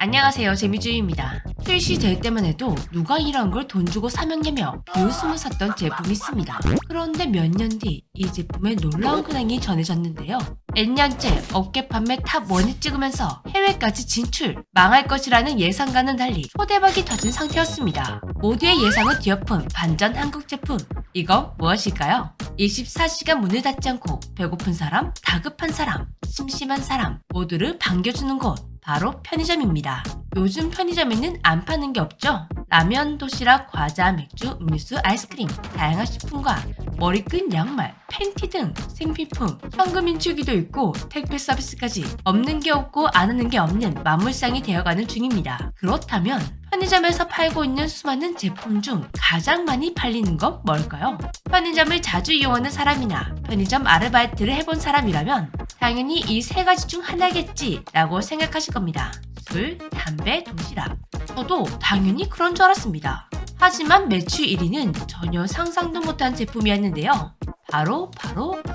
안녕하세요, 재미주의입니다. 출시될 때만 해도 누가 이런 걸 돈 주고 사먹냐며 비웃음을 샀던 제품이 있습니다. 그런데 몇 년 뒤 이 제품의 놀라운 근황이 전해졌는데요. N년째 업계 판매 탑1을 찍으면서 해외까지 진출! 망할 것이라는 예상과는 달리 초대박이 터진 상태였습니다. 모두의 예상을 뒤엎은 반전 한국 제품. 이건 무엇일까요? 24시간 문을 닫지 않고 배고픈 사람, 다급한 사람, 심심한 사람 모두를 반겨주는 곳. 바로 편의점입니다. 요즘 편의점에는 안 파는 게 없죠? 라면, 도시락, 과자, 맥주, 음료수, 아이스크림, 다양한 식품과 머리끈, 양말, 팬티 등 생필품, 현금 인출기도 있고 택배 서비스까지 없는 게 없고 안 하는 게 없는 만물상이 되어가는 중입니다. 그렇다면 편의점에서 팔고 있는 수많은 제품 중 가장 많이 팔리는 건 뭘까요? 편의점을 자주 이용하는 사람이나 편의점 아르바이트를 해본 사람이라면 당연히 이 세 가지 중 하나겠지 라고 생각하실 겁니다. 술, 담배, 도시락. 저도 당연히 그런 줄 알았습니다. 하지만 매출 1위는 전혀 상상도 못한 제품이었는데요. 바로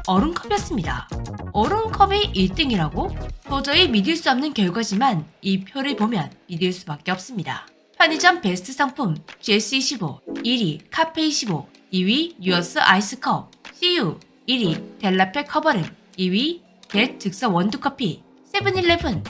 얼음컵이었습니다. 얼음컵이 1등이라고? 도저히 믿을 수 없는 결과지만 이 표를 보면 믿을 수밖에 없습니다. 편의점 베스트 상품 GS25 1위 카페25 2위 뉴어스 아이스컵 CU 1위 델라페 커버름 2위 겟 즉석 원두커피 세븐일레븐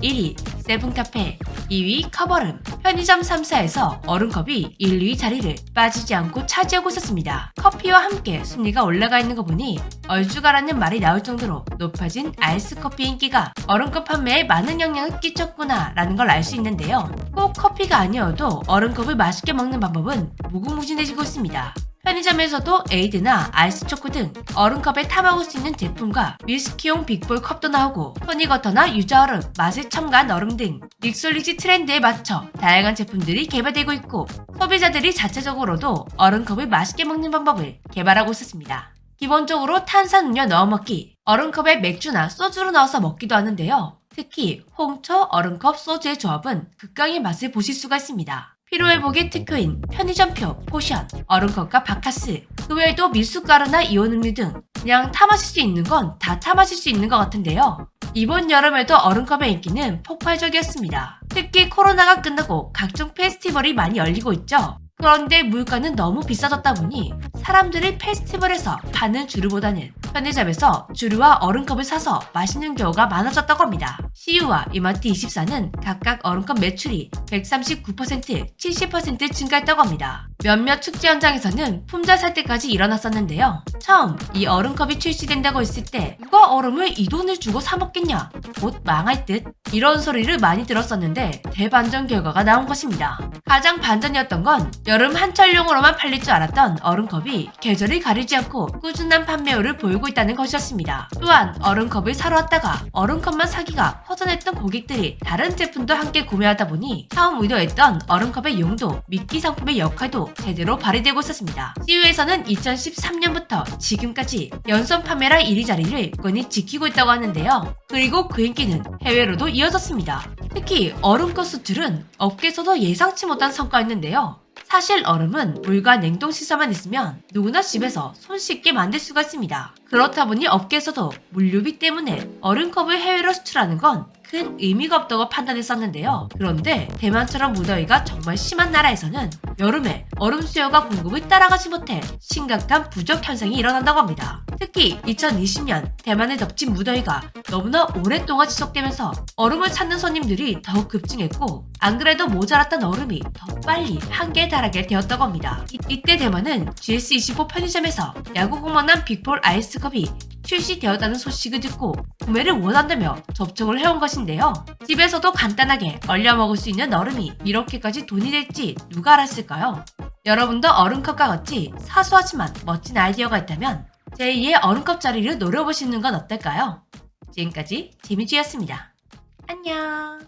1위 세븐카페 2위 커버름 편의점 3사에서 얼음컵이 1, 2위 자리를 빠지지 않고 차지하고 있었습니다. 커피와 함께 순위가 올라가 있는 거 보니 얼죽아라는 말이 나올 정도로 높아진 아이스커피 인기가 얼음컵 판매에 많은 영향을 끼쳤구나 라는 걸 알 수 있는데요. 꼭 커피가 아니어도 얼음컵을 맛있게 먹는 방법은 무궁무진해지고 있습니다. 편의점에서도 에이드나 아이스초코 등 얼음컵에 타먹을 수 있는 제품과 위스키용 빅볼 컵도 나오고 토닉워터나 유자얼음, 맛을 첨가한 얼음 등 믹솔릭시 트렌드에 맞춰 다양한 제품들이 개발되고 있고 소비자들이 자체적으로도 얼음컵을 맛있게 먹는 방법을 개발하고 있었습니다. 기본적으로 탄산음료 넣어 먹기, 얼음컵에 맥주나 소주로 넣어서 먹기도 하는데요. 특히 홍초, 얼음컵, 소주의 조합은 극강의 맛을 보실 수가 있습니다. 피로회복의 특효인 편의점표, 포션, 얼음컵과 바카스, 그 외에도 미숫가루나 이온음료 등 그냥 타마실 수 있는 건 다 타마실 수 있는 것 같은데요. 이번 여름에도 얼음컵의 인기는 폭발적이었습니다. 특히 코로나가 끝나고 각종 페스티벌이 많이 열리고 있죠. 그런데 물가는 너무 비싸졌다 보니 사람들이 페스티벌에서 파는 주류보다는 편의점에서 주류와 얼음컵을 사서 마시는 경우가 많아졌다고 합니다. CU와 이마트24는 각각 얼음컵 매출이 139%, 70% 증가했다고 합니다. 몇몇 축제 현장에서는 품절 살때까지 일어났었는데요. 처음 이 얼음컵이 출시된다고 했을 때 누가 얼음을 이 돈을 주고 사 먹겠냐? 곧 망할 듯 이런 소리를 많이 들었었는데 대반전 결과가 나온 것입니다. 가장 반전이었던 건 여름 한철용으로만 팔릴 줄 알았던 얼음컵이 계절을 가리지 않고 꾸준한 판매율을 보이고 있다는 것이었습니다. 또한 얼음컵을 사러 왔다가 얼음컵만 사기가 허전했던 고객들이 다른 제품도 함께 구매하다 보니 처음 의도했던 얼음컵의 용도, 미끼 상품의 역할도 제대로 발휘되고 있었습니다. CU에서는 2013년부터 지금까지 연속 판매량 1위 자리를 끈히 지키고 있다고 하는데요. 그리고 그 인기는 해외로도 이어졌습니다. 특히 얼음컵 수출은 업계에서도 예상치 못한 성과였는데요. 사실 얼음은 물과 냉동 시설만 있으면 누구나 집에서 손쉽게 만들 수가 있습니다. 그렇다 보니 업계에서도 물류비 때문에 얼음컵을 해외로 수출하는 건 큰 의미가 없다고 판단했었는데요. 그런데 대만처럼 무더위가 정말 심한 나라에서는 여름에 얼음 수요가 공급을 따라가지 못해 심각한 부족 현상이 일어난다고 합니다. 특히 2020년 대만의 덮친 무더위가 너무나 오랫동안 지속되면서 얼음을 찾는 손님들이 더욱 급증했고 안 그래도 모자랐던 얼음이 더 빨리 한계에 달하게 되었다고 합니다. 이때 대만은 GS25 편의점에서 야구공만한 빅볼 아이스컵이 출시되었다는 소식을 듣고 구매를 원한다며 접촉을 해온 것인데요. 집에서도 간단하게 얼려 먹을 수 있는 얼음이 이렇게까지 돈이 될지 누가 알았을까요? 여러분도 얼음컵과 같이 사소하지만 멋진 아이디어가 있다면 제2의 얼음컵 자리를 노려보시는 건 어떨까요? 지금까지 재미쥐였습니다. 안녕.